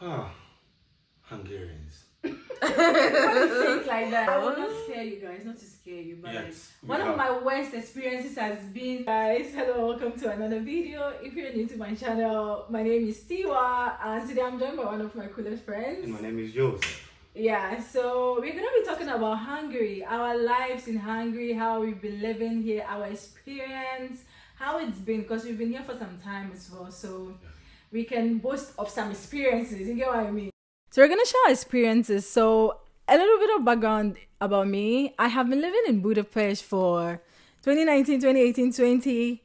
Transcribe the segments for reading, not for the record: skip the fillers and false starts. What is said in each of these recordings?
Ah, Hungarians. Why you say it like that? I will not scare you guys, not to scare you, but Yes, we one of have. my worst experiences has been, guys, hello, welcome to another video. If you're new to my channel, my name is Tiwa, and today I'm joined by one of my coolest friends. And my name is Joseph. Yeah, so we're gonna be talking about Hungary, our lives in Hungary, how we've been living here, our experience, how it's been, because we've been here for some time as well, so we can boast of some experiences, you get what I mean? So we're gonna share our experiences. So a little bit of background about me. I have been living in Budapest for 2019, 2018, 20.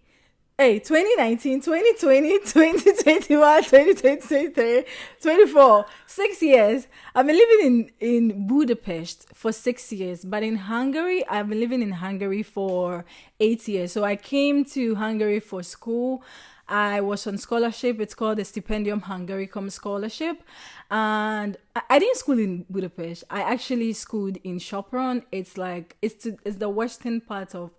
Hey, 2019, 2020, 2021, 2023, 24. 6 years. I've been living in Budapest for 6 years. But in Hungary, I've been living in Hungary for 8 years. So I came to Hungary for school. I was on scholarship. It's called the Stipendium Hungaricum Scholarship. And I didn't school in Budapest. I actually schooled in Sopron. It's like, it's the western part of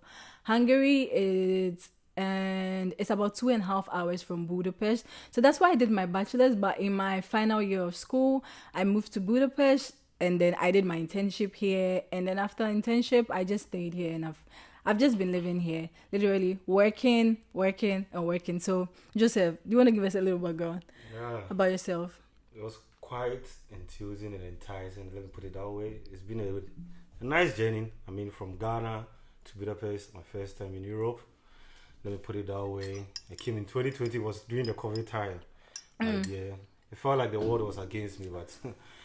Hungary. It's about 2.5 hours from Budapest. So that's why I did my bachelor's. But in my final year of school, I moved to Budapest and then I did my internship here. And then after internship, I just stayed here and I've just been living here, literally working, and working. So, Joseph, do you want to give us a little background about yourself? It was quite enthusing and enticing, let me put it that way. It's been a nice journey. I mean, from Ghana to Budapest, my first time in Europe. Let me put it that way. I came in 2020, was during the COVID time. Yeah, it felt like the world was against me, but...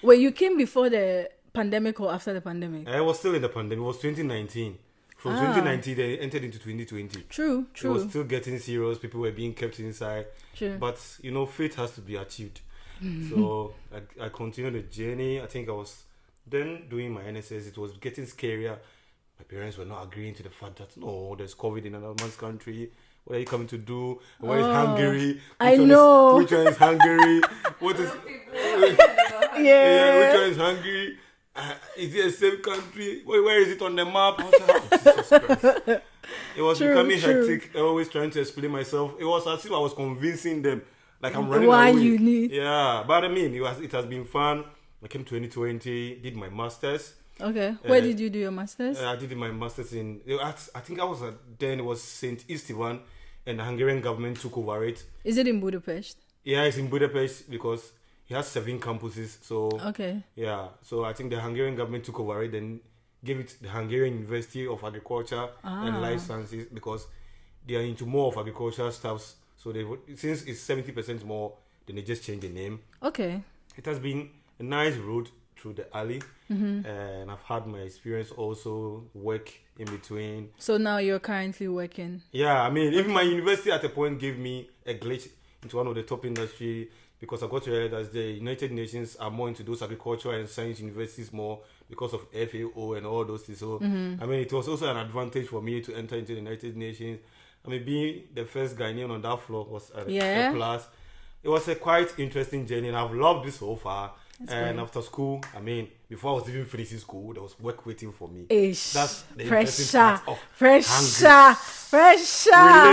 Wait, you came before the pandemic or after the pandemic? I was still in the pandemic. It was 2019. From 2019, they entered into 2020. True. It was still getting serious. People were being kept inside. True. But, fate has to be achieved. So I continued the journey. I think I was then doing my NSS. It was getting scarier. My parents were not agreeing to the fact that, no, there's COVID in another man's country. What are you coming to do? Where is Hungary? I know. Which one is Hungary? What is... Yeah. Which one is Hungary? Is it the same country? Where is it on the map? I was like, oh, Jesus Christ. It was becoming hectic. Always trying to explain myself. It was as if I was convincing them, like I'm running why away. You need. Yeah, but I mean, it has been fun. I came 2020, did my masters. Okay, where did you do your masters? I did my masters in. I think I was then it was Saint Esteban, and the Hungarian government took over it. Is it in Budapest? Yeah, it's in Budapest because it has 7 campuses. So okay. Yeah, so I think the Hungarian government took over it and gave it the Hungarian University of Agriculture and Life Sciences because they are into more of agricultural stuffs. So since it's 70% more, then they just changed the name. Okay. It has been a nice road through the alley, and I've had my experience also work in between. So now you're currently working? Yeah, I mean, even my university at a point gave me a glitch into one of the top industry because I got to realize that the United Nations are more into those agricultural and science universities more because of FAO and all those things. So, I mean, it was also an advantage for me to enter into the United Nations. I mean, being the first Ghanaian on that floor was a plus. It was a quite interesting journey, and I've loved it so far. That's and great. After school, I mean, before I was even finishing school, there was work waiting for me. That's the pressure. We're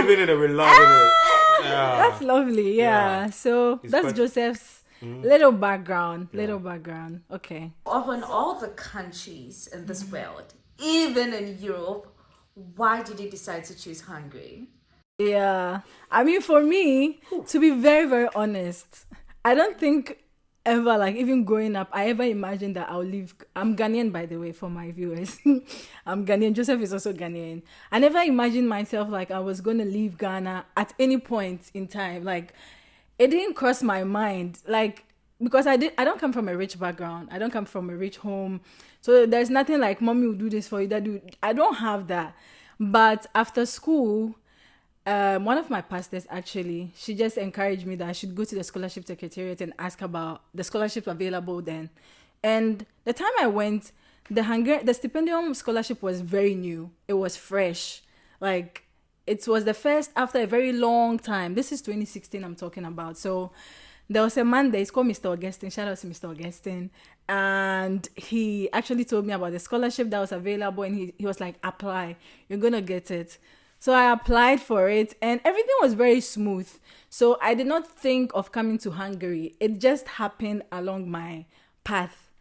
living it and we're loving it. Yeah. That's lovely. Yeah. So it's that's Joseph's little background. Okay. Of all the countries in this world, even in Europe, why did you decide to choose Hungary? Yeah. I mean, for me, to be very, very honest, I don't think ever, like even growing up, I ever imagined that I'll leave. I'm Ghanaian, by the way, for my viewers. I'm Ghanaian. Joseph is also Ghanaian. I never imagined myself like I was going to leave Ghana at any point in time. Like, it didn't cross my mind. Like, because I don't come from a rich background. I don't come from a rich home. So there's nothing like, mommy will do this for you. I don't have that. But after school, one of my pastors actually, she just encouraged me that I should go to the scholarship secretariat and ask about the scholarships available then. And the time I went, the stipendium scholarship was very new. It was fresh. Like, it was the first after a very long time. This is 2016 I'm talking about. So there was a man there, he's called Mr. Augustine. Shout out to Mr. Augustine. And he actually told me about the scholarship that was available, and he was like, apply. You're going to get it. So I applied for it and everything was very smooth. So I did not think of coming to Hungary. It just happened along my path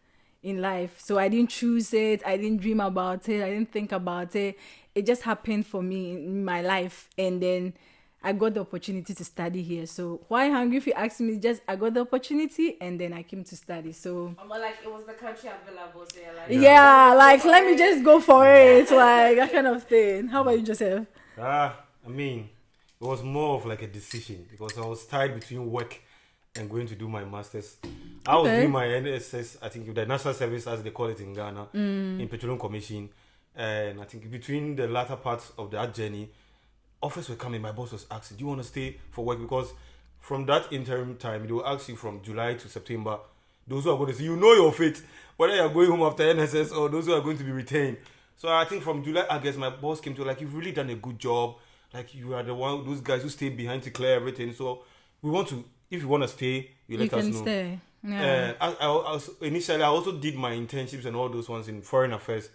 in life. So I didn't choose it. I didn't dream about it. I didn't think about it. It just happened for me in my life. And then I got the opportunity to study here. So why Hungary? If you ask me, just I got the opportunity and then I came to study. So But like it was the country available, so you're like, yeah, like let me just go for it, like that kind of thing. How about you, Joseph? I mean, it was more of like a decision because I was tied between work and going to do my masters. I was doing my NSS, I think the National Service as they call it in Ghana, in Petroleum Commission. And I think between the latter parts of that journey, offers were coming. My boss was asking, do you want to stay for work? Because from that interim time, they will ask you from July to September, those who are going to see, you know your fate, whether you're going home after NSS or those who are going to be retained. So I think from July, I guess my boss came to like, you've really done a good job. Like you are the one, those guys who stay behind to clear everything. So we want to, if you want to stay, you let us know. Stay. Yeah. Initially, I also did my internships and all those ones in foreign affairs.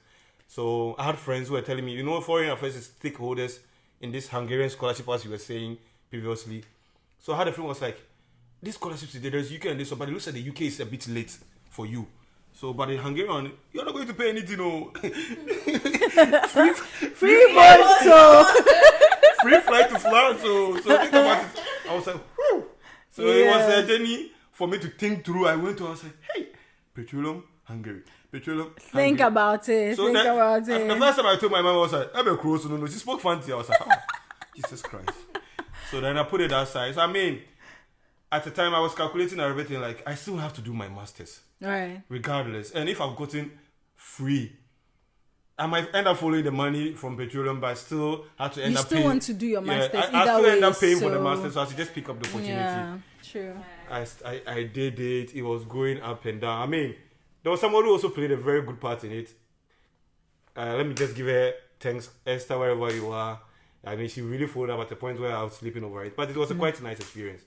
So I had friends who were telling me, foreign affairs is stakeholders in this Hungarian scholarship, as you were saying previously. So I had a friend who was like, this scholarship today, there's UK and this one, but it looks like the UK is a bit late for you. So, but the Hungarian, you're not going to pay anything, free flight, free flight to France. So think about it. I was like, whew. So it was a journey for me to think through. I went to, I was like, hey, petroleum, Hungary. Petroleum, think Hungary. about it. So the first time I told my mom, I was like, I'm a cross. No, she spoke fancy. I was like, oh, Jesus Christ. So then I put it aside. So I mean, at the time I was calculating everything, like I still have to do my masters. Right. Regardless. And if I've gotten free, I might end up following the money from petroleum, but I still have to end up paying. You still want to do your masters. I still end up paying for the masters, so I should just pick up the opportunity. Yeah, true. I did it. It was going up and down. I mean, there was someone who also played a very good part in it. Let me just give her thanks, Esther, wherever you are. I mean, she really followed up at the point where I was sleeping over it. But it was a quite nice experience.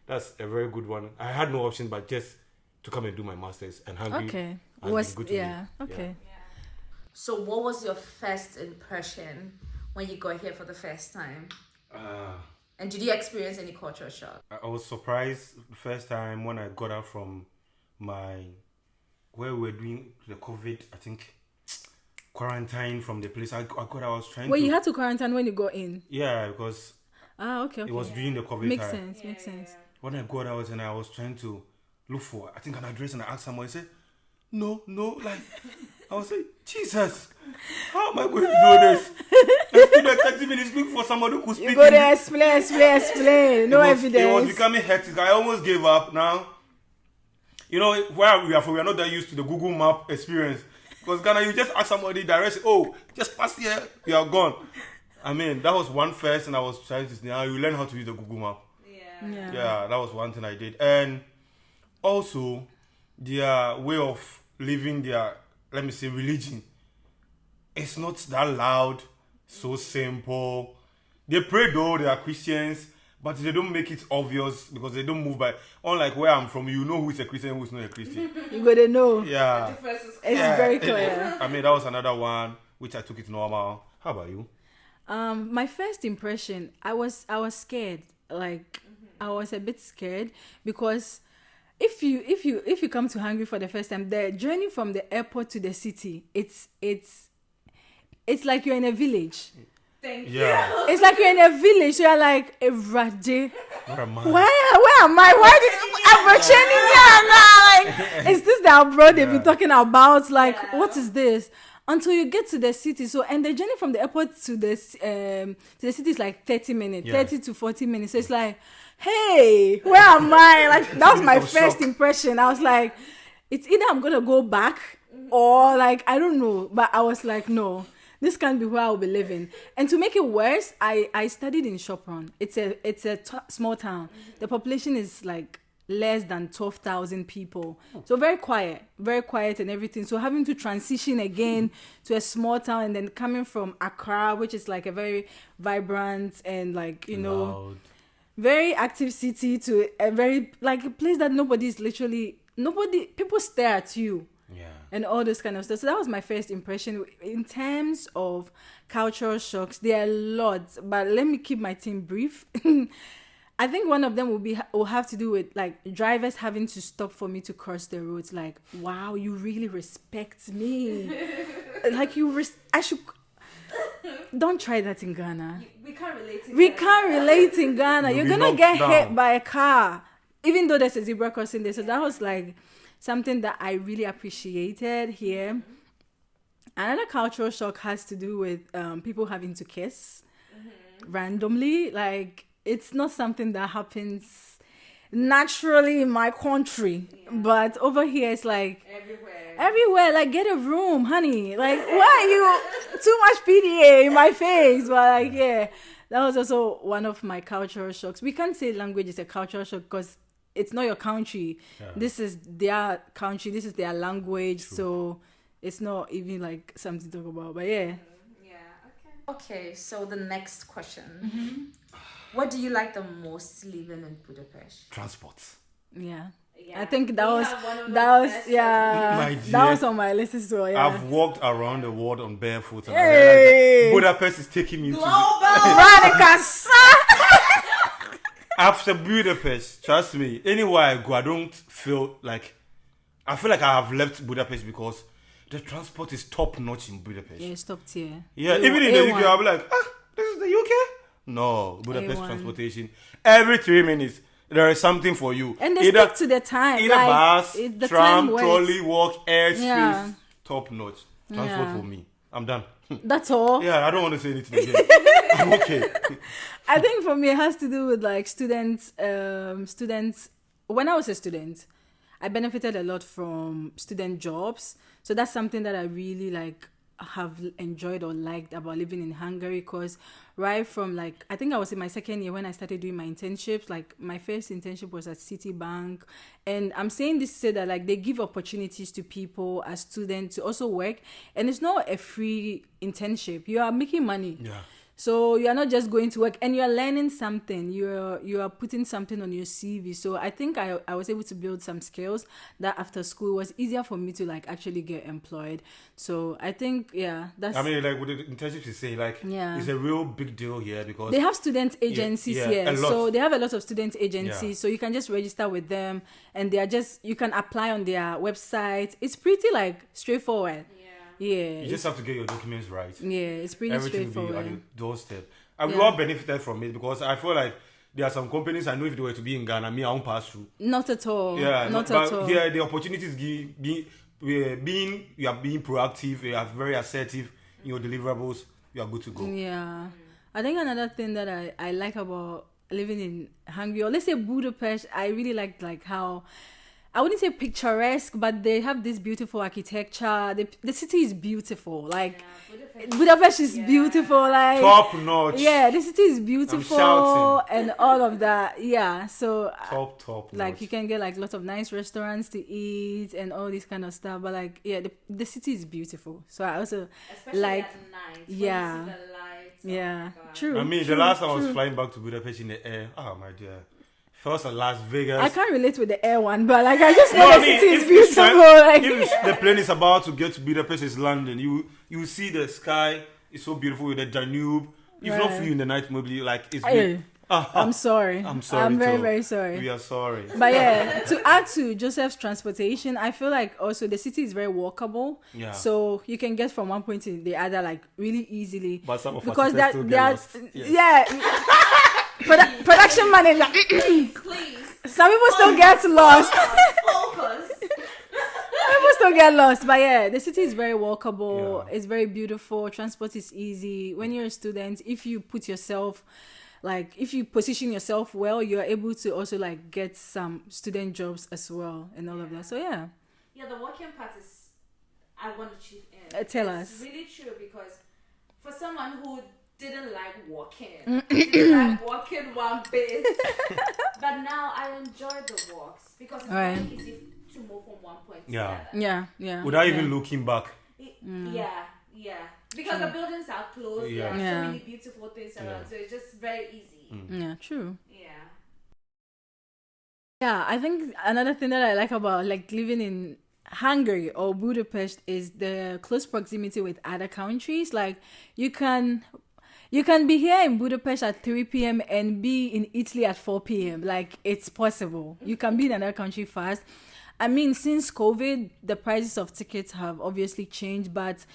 That's a very good one. I had no option but just to come and do my masters and Hungary. Okay. Was good to me. Okay. Yeah. So what was your first impression when you got here for the first time? And did you experience any cultural shock? I was surprised the first time when I got out from where we were doing the COVID, I think, quarantine from the place. I was trying you had to quarantine when you got in? Yeah, because okay. It was during the COVID Makes time. Makes sense. When I got out and I was trying to look for, I think, an address, and I asked someone, he said, no, like, I was like, Jesus, how am I going to do this? I stood there 30 minutes looking for somebody who could speak. You go there, explain. No evidence. It was becoming hectic. I almost gave up now. Where we are from, we are not that used to the Google Map experience. Because Ghana, you just ask somebody directly, just pass here, you are gone. I mean, that was one first, and I was trying to, now you learn how to use the Google Map. Yeah, that was one thing I did. And also, their way of living their, let me say, religion, it's not that loud, so simple. They pray though, they are Christians, but they don't make it obvious because they don't move by. Unlike where I'm from, you know who is a Christian, who is not a Christian. You gotta know. Yeah. It's very clear. I mean, that was another one which I took it normal. How about you? My first impression, I was scared. Like, I was a bit scared because if you come to Hungary for the first time, the journey from the airport to the city, it's like you're in a village. Thank you. It's like you're in a village. So you're like, Evrade. Where am I? Where am I? Like, is this the abroad they've been talking about? Like, what is this? Until you get to the city. So, and the journey from the airport to the city is like 30 minutes, 30 to 40 minutes. So it's like, hey, where am I? Like, that was my first impression. I was like, it's either I'm going to go back or like, I don't know. But I was like, no, this can't be where I'll be living. And to make it worse, I studied in Sopron. It's a small town. The population is like less than 12,000 people. So very quiet and everything. So having to transition again to a small town and then coming from Accra, which is like a very vibrant and like, Loud. Very active city, to a very like a place that people stare at you. and all those kind of stuff. So that was my first impression. In terms of cultural shocks, there are lots, but let me keep my team brief. I think one of them will have to do with like drivers having to stop for me to cross the roads. Like, wow, you really respect me. Like I should. Don't try that in Ghana. We can't relate. We can't relate in Ghana. You're gonna get hit by a car, even though there's a zebra crossing there. So that was like something that I really appreciated here. Another cultural shock has to do with people having to kiss randomly. Like, it's not something that happens naturally in my country, but over here it's like everywhere. Like, get a room, honey. Like, why are you too much PDA in my face? But like, that was also one of my cultural shocks. We can't say language is a cultural shock because it's not your country. This is their country, this is their language. True. So it's not even like something to talk about. But okay, so the next question. What do you like the most living in Budapest? Transport. I think that was on my list as well. I've walked around the world on barefoot and I realized Budapest is taking me global radicals. After Budapest, trust me, anywhere I go, I don't feel like I have left Budapest because the transport is top notch in Budapest. Yeah, it's top tier. Yeah, even in the UK, I'll be like, this is the UK? No, Budapest transportation. Every 3 minutes, there is something for you. And they stick to the time. Either bus, tram, trolley, walk, airspace, Yeah. top notch. Transport for me. I'm done. That's all. Yeah, I don't want to say anything again. I'm okay. I think for me, it has to do with like students. When I was a student, I benefited a lot from student jobs. So that's something that I really like have enjoyed or liked about living in Hungary, because right from like I think I was in my second year when I started doing my internships. Like my first internship was at Citibank, and I'm saying this to say that like they give opportunities to people as students to also work, and it's not a free internship. You are making money. So you are not just going to work, and you are learning something. You are putting something on your CV. So I think I was able to build some skills that after school was easier for me to like actually get employed. So I think that's. I mean, like with the internships, you say like it's a real big deal here because they have student agencies here. So they have a lot of student agencies. Yeah. So you can just register with them, and you can apply on their website. It's pretty like straightforward. Yeah, you just have to get your documents right. Yeah, it's pretty straightforward. Everything will be at the doorstep. And we all benefited from it because I feel like there are some companies I know if they were to be in Ghana, I won't pass through. Not at all. Yeah, not at all. Here, the opportunities you are being proactive, you are very assertive in your deliverables, you are good to go. Yeah. I think another thing that I like about living in Hungary, or let's say Budapest, I really like how, I wouldn't say picturesque, but they have this beautiful architecture. The city is beautiful. Like Budapest is beautiful. Like top notch. Yeah, the city is beautiful and all of that. Yeah, so top like notch. you can get like lots of nice restaurants to eat and all this kind of stuff. But like the city is beautiful. So I also especially like at night. Yeah. When you see the lights. Yeah, Oh my God. true. I mean, true, the last time I true. was flying back to Budapest in the air, oh my dear. First at Las Vegas. I can't relate with the air one, but like I just know the city is beautiful. If the plane is about to get to Budapest, it's London. You see the sky. It's so beautiful with the Danube. If not for you in the night, maybe like it's. I'm sorry. I'm sorry. I'm very, very sorry. We are sorry. But yeah, to add to Joseph's transportation, I feel like also the city is very walkable. Yeah. So you can get from one point to the other like really easily. But some of because us still get lost. Production manager. Please. Some people still get lost. Focus. People still get lost, but yeah, the city is very walkable. It's very beautiful. Transport is easy. When you're a student, if you position yourself well, you're able to also like get some student jobs as well and all of that. So yeah, the working part is I want to chip in. Tell us. It's really true because for someone who didn't like walking, didn't like walking one bit, but now I enjoy the walks because it's very easy to move from one point to the other. Yeah. Without even looking back. Yeah. Because the buildings are closed. There are so many beautiful things around, so it's just very easy. Yeah, true. Yeah. I think another thing that I like about like living in Hungary or Budapest is the close proximity with other countries. Like you can be here in Budapest at 3 p.m. and be in Italy at 4 p.m. Like it's possible. You can be in another country fast. I mean, since COVID, the prices of tickets have obviously changed, but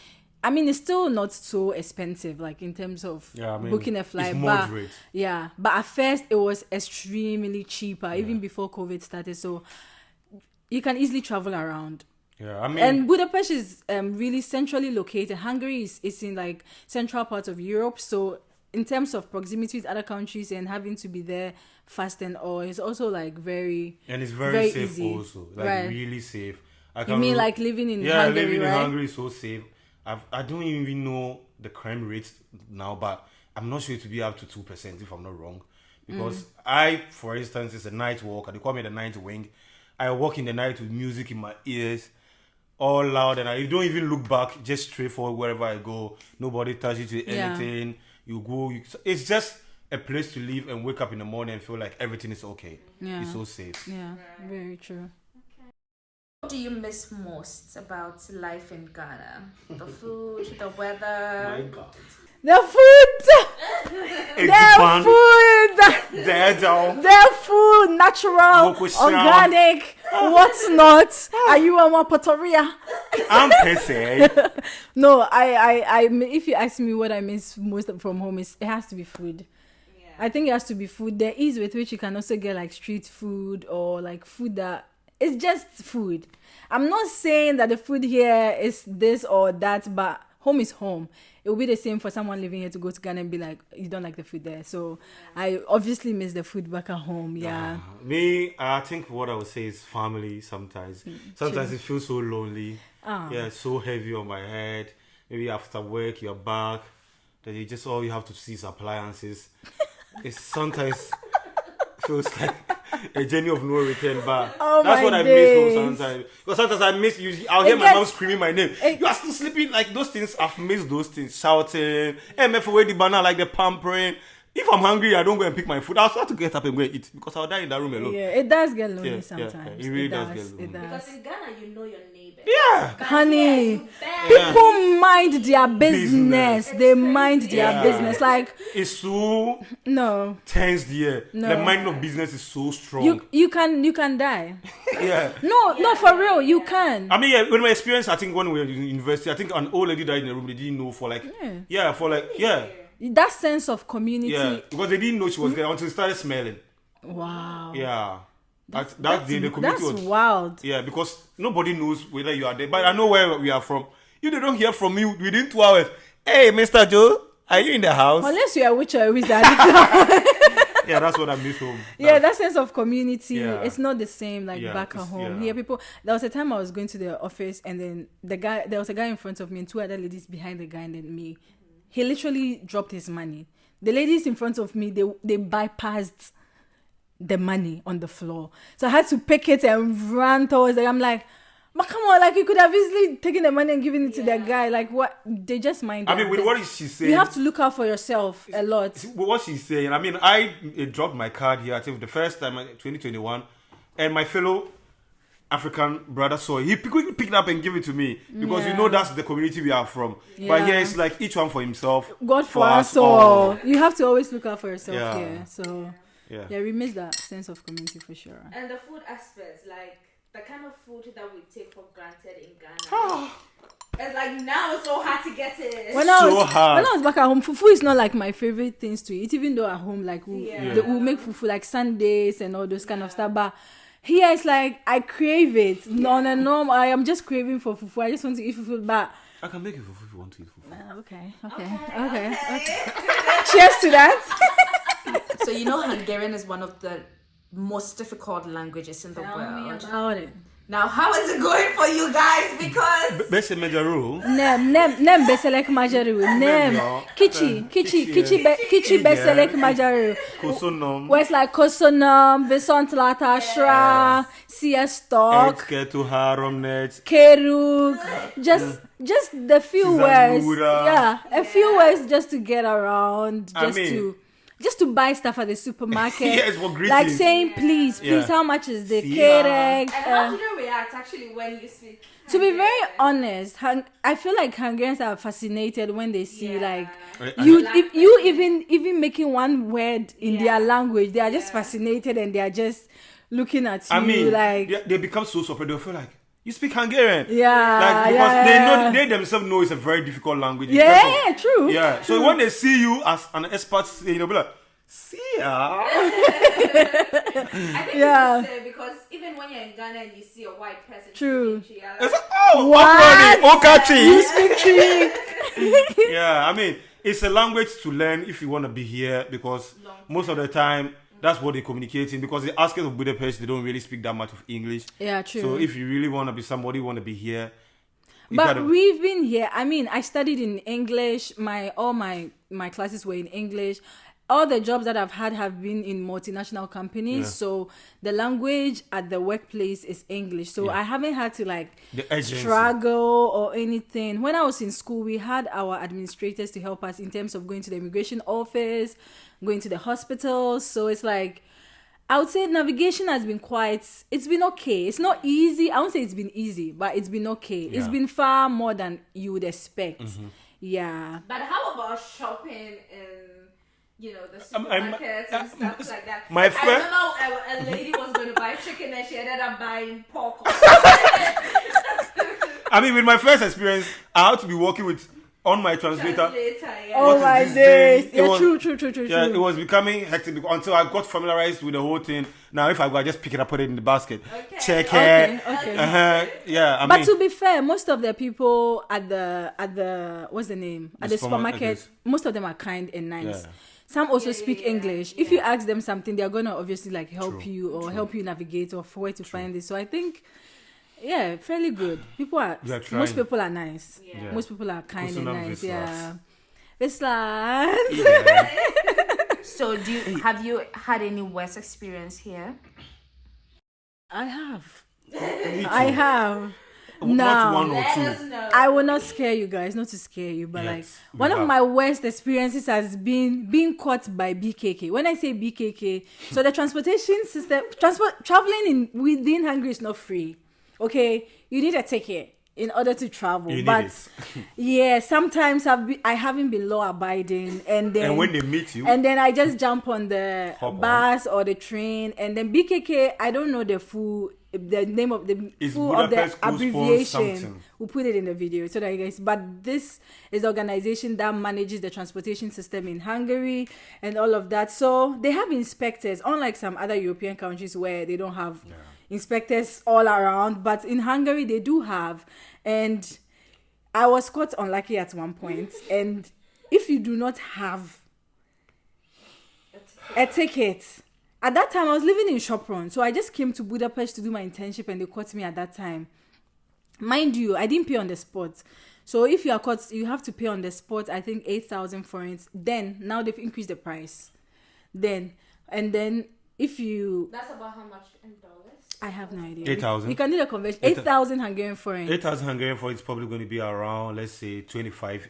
I mean, it's still not so expensive, like in terms of booking a flight. It's moderate. But at first it was extremely cheaper, even before COVID started. So you can easily travel around. Yeah, I mean, and Budapest is really centrally located. Hungary is in like central part of Europe, so in terms of proximity with other countries and having to be there fast and all, it's also like very and it's very safe easy. Also, like really safe. You mean like living in Hungary, living right? in Hungary is so safe. I don't even know the crime rates now, but I'm not sure it to be up to 2% if I'm not wrong. Because for instance, it's a night walk. They call me the night wing. I walk in the night with music in my ears, all loud, and I don't even look back, just straight forward wherever I go. Nobody touches you to anything. You go. It's just a place to live and wake up in the morning and feel like everything is okay. Yeah. It's so safe. Yeah, very true. What do you miss most about life in Ghana? The food, the weather? My God. The food! The food! Natural, organic, what's not? Are you a Potoria? I'm pissed. No, I if you ask me what I miss most from home, it has to be food. Yeah. I think it has to be food. The ease with which you can also get like street food or like food that it's just food. I'm not saying that the food here is this or that, but home is home. It will be the same for someone living here to go to Ghana and be like, you don't like the food there. So I obviously miss the food back at home. Yeah. Me, I think what I would say is family sometimes. Sometimes it feels so lonely. Yeah, so heavy on my head. Maybe after work, you're back. Then you just all you have to see is appliances. It sometimes feels like a journey of no return, but that's what I miss home sometimes. Because sometimes I miss you. I'll hear my mom screaming my name. You are still sleeping, like those things. I've missed those things, shouting. MF away the banana, like the pampering. If I'm hungry, I don't go and pick my food. I'll start to get up and go and eat because I'll die in that room alone. Yeah, it does get lonely sometimes. Yeah, it really does get lonely. Because in Ghana, you know your neighbor. Yeah, honey, people mind their business. They mind their business. Like it's so tense here. The mind of business is so strong. You can die. Yeah. No, for real, you can. I mean, when my experience, I think when we were in university, I think an old lady died in the room. They didn't know for like that sense of community. Yeah, because they didn't know she was there until they started smelling. Wow. Yeah. That's the community that's wild. Yeah, because nobody knows whether you are there. But I know where we are from. If they don't hear from you within 2 hours, hey, Mr. Joe, are you in the house? Unless you are a witch or a wizard. Yeah, that's what I miss home. That sense of community, it's not the same like back at home. Here, people. There was a time I was going to the office, and then there was a guy in front of me and 2 other ladies behind the guy, and then me. He literally dropped his money. The ladies in front of me, they bypassed the money on the floor. So I had to pick it and run towards them. I'm like, but come on, like you could have easily taken the money and given it to that guy. Like what? They just mind. I mean, with what is she saying? You have to look out for yourself a lot. With what she's saying, I mean, I dropped my card here. I think the first time, 2021, and my fellow African brother saw it. He quickly picked it up and gave it to me because you know that's the community we are from. But here it's like each one for himself. God for us all. You have to always look out for yourself here. So we miss that sense of community for sure. And the food aspect, like the kind of food that we take for granted in Ghana. It's like now it's so hard to get it. When I was back at home, fufu is not like my favorite things to eat. Even though at home, like we'll make fufu like Sundays and all those kind of stuff. But here it's like I crave it. No, I am just craving for fufu. I just want to eat fufu, but I can make it fufu if you want to eat fufu. Okay. Cheers to that. So you know Hungarian is one of the most difficult languages in the world. Tell me about it. Now, how is it going for you guys? Because Bese Majaru. Nem beselek majaru. Nem kichi beselek majaru. Kosonom. Where it's like kosonom, visont latashra, siestok, Ketu haromnet. kerug. Just the few words. Sizanura. A few words just to get around. Just to buy stuff at the supermarket. Yes, for greeting. Like saying, please, how much is the kereg? and how do they react react actually when you speak. To be very honest, I feel like Hungarians are fascinated when they see like you even making one word in their language. They are just fascinated and they are just looking at you. I mean, like they become so surprised. They feel like, you speak Hungarian. Yeah. Like, because they themselves know it's a very difficult language. Yeah, true. Yeah. So when they see you as an expert, they'll be like, see ya. I think it's the same because even when you're in Ghana and you see a white person True. speaking Chi, It's like, oh, What? Okachi. You speak Chi. Yeah, I mean, it's a language to learn if you want to be here because most of the time, that's what they're communicating because the outskirts of Budapest, they don't really speak that much of English. Yeah, true. So if you really want to be somebody, want to be here. But we've been here. I mean, I studied in English. All my classes were in English. All the jobs that I've had have been in multinational companies. So the language at the workplace is English. So I haven't had to struggle or anything. When I was in school, we had our administrators to help us in terms of going to the immigration office, going to the hospital. So it's like, I would say navigation has been it's been okay. It's not easy. I won't say it's been easy, but it's been okay. Yeah. It's been far more than you would expect. Mm-hmm. Yeah. But how about shopping in, the supermarkets and stuff like that? I remember a lady was going to buy chicken and she ended up buying pork. I mean, with my first experience, I had to be working on my translator. Oh my days. Yeah, true. Yeah, it was becoming hectic until I got familiarized with the whole thing. Now, if I go, I just pick it up, put it in the basket. Okay. Check it. Okay. Yeah, but to be fair, most of the people at the what's the name? At the supermarket, most of them are kind and nice. Yeah. Some also speak English. If you ask them something, they're gonna obviously help you or help you navigate or where to find this. So I think, fairly good. Most people are nice. Yeah. Most people are kind and nice. Yeah. Vislas. So have you had any worst experience here? I have. Not one or two. I will not scare you guys, not to scare you, but one of my worst experiences has been being caught by BKK. When I say BKK, so the transportation system, traveling within Hungary is not free. Okay, you need a ticket in order to travel. Sometimes I haven't been law abiding, and when they meet you, and then I just jump on the bus or the train, and then BKK, I don't know the name of the full of the abbreviation. We'll put it in the video so that you guys. But this is the organization that manages the transportation system in Hungary and all of that. So they have inspectors, unlike some other European countries where they don't have inspectors all around. But in Hungary they do have, and I was quite unlucky at one point. And if you do not have a ticket. At that time, I was living in Sopron, so I just came to Budapest to do my internship, and they caught me at that time. Mind you, I didn't pay on the spot. So if you are caught, you have to pay on the spot, I think 8,000 forints. Then, now they've increased the price. Then if you... That's about how much in dollars? I have no idea. 8,000. You can do the conversion. 8,000 Hungarian forints. 8,000 Hungarian forints is probably going to be around, let's say, 25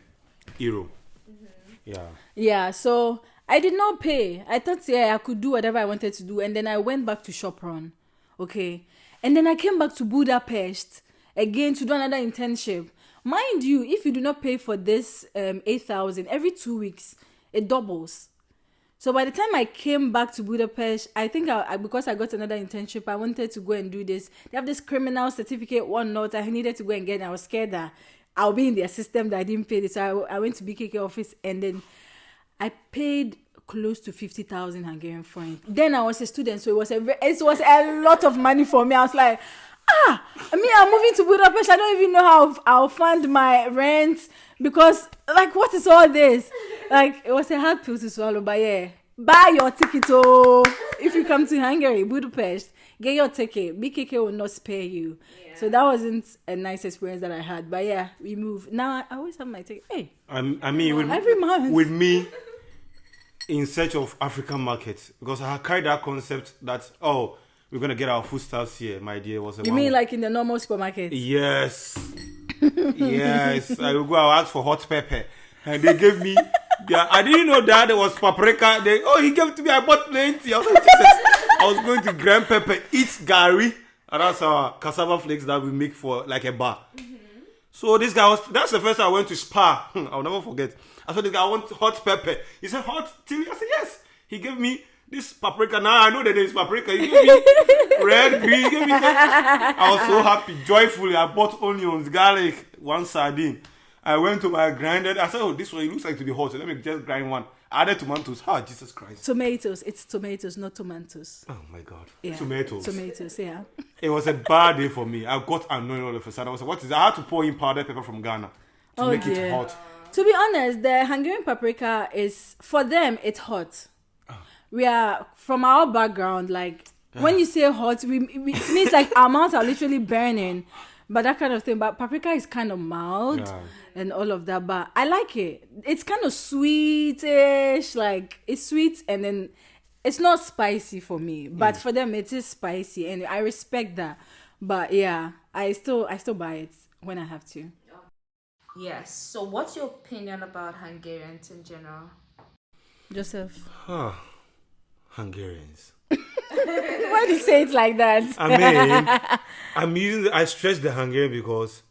euro. Mm-hmm. Yeah, so... I did not pay. I thought I could do whatever I wanted to do. And then I went back to Sopron. Okay. And then I came back to Budapest again to do another internship. Mind you, if you do not pay for this 8,000, every 2 weeks, it doubles. So by the time I came back to Budapest, I think because I got another internship, I wanted to go and do this. They have this criminal certificate, one note. I needed to go and get it. I was scared that I'll be in their system that I didn't pay this. So I went to BKK office and then I paid close to 50,000 Hungarian forints. Then I was a student, so it was a lot of money for me. I was like, I'm moving to Budapest. I don't even know how I'll fund my rent because, what is all this? It was a hard pill to swallow. But buy your ticket. If you come to Hungary, Budapest, get your ticket. BKK will not spare you. Yeah. So that wasn't a nice experience that I had. But we moved. Now I always have my ticket. Hey, every month with me in search of African markets because I had carried that concept that we're gonna get our foodstuffs here. My idea was you mean like in the normal supermarket? Yes. Yes. I'll ask for hot pepper, and they gave me. I didn't know that there was paprika. He gave it to me. I bought plenty. I was like, Jesus. I was going to ground pepper, eat gari. And that's our cassava flakes that we make for like a bar. So this guy that's the first time I went to Spa. I'll never forget. I said, this guy, I want hot pepper. He said, hot chili? I said, yes. He gave me this paprika. Now I know that there is paprika. He gave me red, green. He gave me I was so happy, joyfully. I bought onions, garlic, one sardine. I went to my grinder. I said, oh, this one, it looks like to be hot. So let me just grind one. I added tomatoes. Jesus Christ. Tomatoes. It's tomatoes, not tomatoes. Oh, my God. Yeah. Tomatoes, yeah. It was a bad day for me. I got annoyed all of a sudden. I was like, what is that? I had to pour in powdered pepper from Ghana to make it hot. To be honest, the Hungarian paprika is, for them, it's hot. We are, from our background, like, when you say hot, it means like our mouths are literally burning. But that kind of thing. But paprika is kind of mild and all of that. But I like it. It's kind of sweetish. Like, it's sweet and then it's not spicy for me. But for them, it is spicy. And I respect that. But yeah, I still buy it when I have to. Yes. So what's your opinion about Hungarians in general? Joseph. Hungarians. Why do you say it like that? I mean, I stress the Hungarian because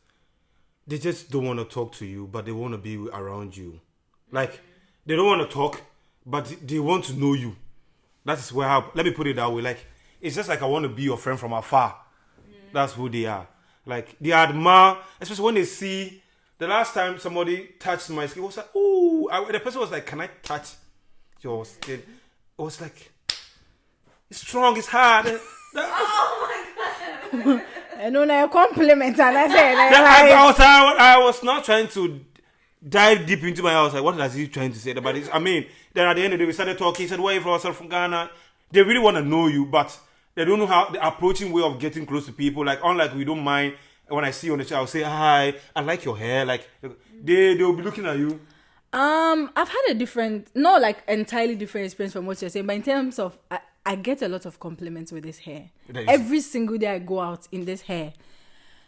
they just don't want to talk to you, but they want to be around you. Like, they don't want to talk, but they want to know you. That is where, let me put it that way. Like, it's just like I want to be your friend from afar. That's who they are. Like, they admire, especially when they see, the last time somebody touched my skin, it was like, oh, the person was like, can I touch your skin? It was like, it's strong, it's hard. Oh my God. And when I compliment and I said, I was not trying to dive deep into my house. Like, what is he trying to say about this? I mean, then at the end of the day, we started talking. He said, where are you from? I said, from Ghana. They really want to know you, but they don't know how the approaching way of getting close to people. Like, unlike we don't mind when I see you on the show, I'll say, hi, I like your hair. Like, they'll be looking at you. I've had a different, not like entirely different experience from what you're saying, but in terms of, I get a lot of compliments with this hair. Every single day I go out in this hair.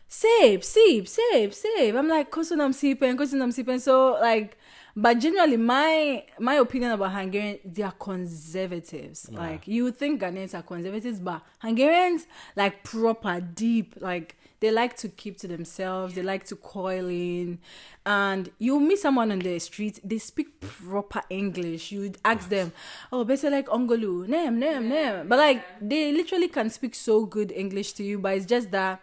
Save. I'm like, kosunam sipen. So like, but generally my opinion about Hungarians, they are conservatives. Yeah. Like, you would think Ghanaians are conservatives, but Hungarians, like, proper, deep, like, they like to keep to themselves. They like to coil in. And you meet someone on the street, they speak proper English. You'd ask them, oh, better like Ongolu, name. But like, they literally can speak so good English to you, but it's just that,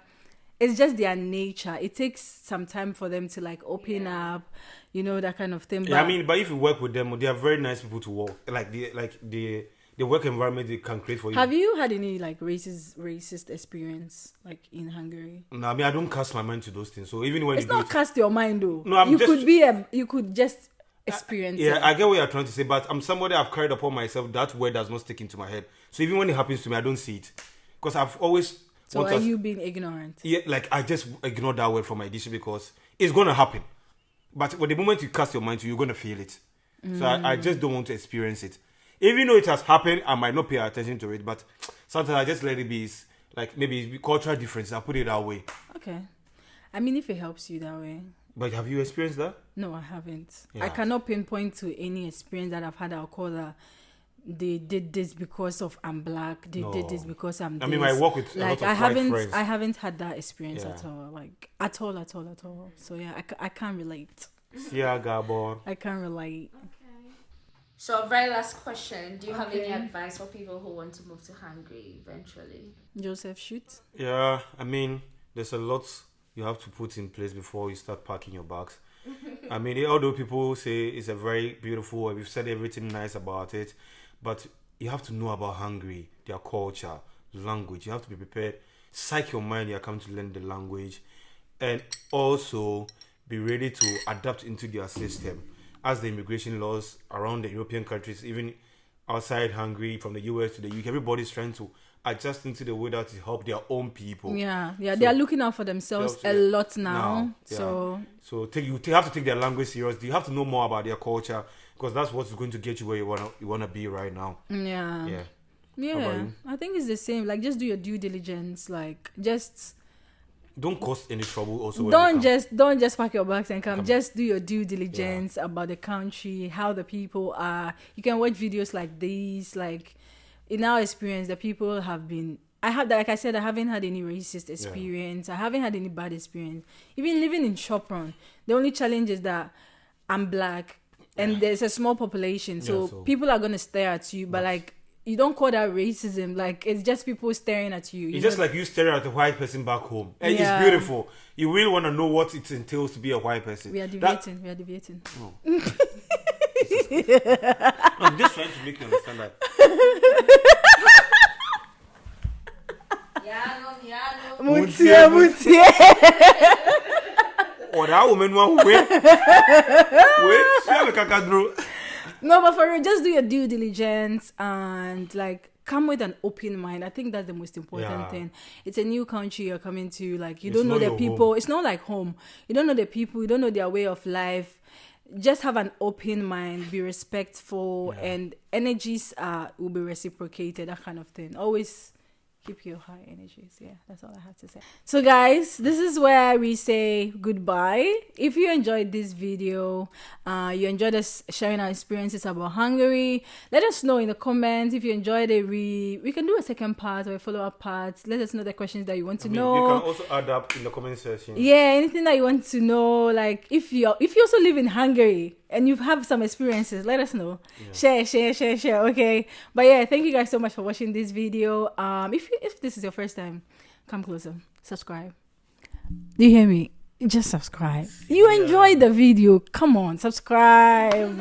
it's just their nature. It takes some time for them to like open up, you know, that kind of thing. Yeah, but if you work with them, they are very nice people to work. The work environment they can create for you. Have you had any like racist experience like in Hungary? No, I don't cast my mind to those things. So even when it's not cast your mind though. No, you could just experience it. I get what you're trying to say, but I'm somebody I've carried upon myself. That word does not stick into my head. So even when it happens to me, I don't see it because I've always. So are you being ignorant? Yeah, like I just ignore that word from my dish because it's gonna happen. But the moment you cast your mind to, you're gonna feel it. So I just don't want to experience it. Even though it has happened, I might not pay attention to it, but sometimes I just let it be. It's like maybe cultural difference. I'll put it that way. Okay. I mean, if it helps you that way. But have you experienced that? No, I haven't. Yeah. I cannot pinpoint to any experience that I've had. I'll call that they did this because of I'm black. They did this because I'm this. I mean, I work with like a lot of friends. I haven't had that experience at all. Like at all. So yeah, I can't relate. Yeah, Gabor. I can't relate. So, very last question. Do you have any advice for people who want to move to Hungary eventually? Joseph, shoot. Yeah, I mean, there's a lot you have to put in place before you start packing your bags. I mean, although people say it's a very beautiful, we've said everything nice about it, but you have to know about Hungary, their culture, language. You have to be prepared. Psych your mind, you're coming to learn the language. And also be ready to adapt into their system. As the immigration laws around the European countries, even outside Hungary, from the US to the UK, everybody's trying to adjust into the way that to help their own people. Yeah, so they are looking out for themselves a lot now. So you have to take their language seriously. You have to know more about their culture because that's what's going to get you where you wanna be right now. Yeah. I think it's the same. Like, just do your due diligence. Like, just. Don't cause any trouble also. Don't just pack your bags and come. Just do your due diligence about the country, how the people are. You can watch videos like these. Like, in our experience, the people have been I have that, like I said, I haven't had any racist experience. I haven't had any bad experience. Even living in Chopron, the only challenge is that I'm black and there's a small population, so people are gonna stare at you, but like you don't call that racism. Like it's just people staring at you. It's just like you staring at a white person back home, and it's beautiful. You really want to know what it entails to be a white person. We are debating. Oh. I'm just trying to make you understand that. Mutie. Or that woman wait. No, but for real, just do your due diligence and like come with an open mind. I think that's the most important thing. It's a new country you're coming to. Like you don't know the people. Home. It's not like home. You don't know the people. You don't know their way of life. Just have an open mind. Be respectful, and energies will be reciprocated. That kind of thing. Always keep your high energies. Yeah, that's all I have to say. So guys, this is where we say goodbye. If you enjoyed this video, you enjoyed us sharing our experiences about Hungary, let us know in the comments. If you enjoyed it, we can do a second part or a follow-up part. Let us know the questions that you want to know. You can also add up in the comment section. Yeah, anything that you want to know. Like if you also live in Hungary and you have some experiences, let us know. Share, okay? But yeah, thank you guys so much for watching this video. If this is your first time, come closer, subscribe. Do you hear me? Just subscribe. You enjoyed the video, come on, subscribe.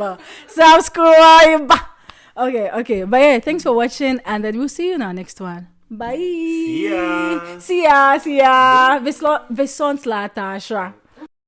Okay, but yeah, thanks for watching, and then we'll see you in our next one. Bye. See ya. Vi sånt later.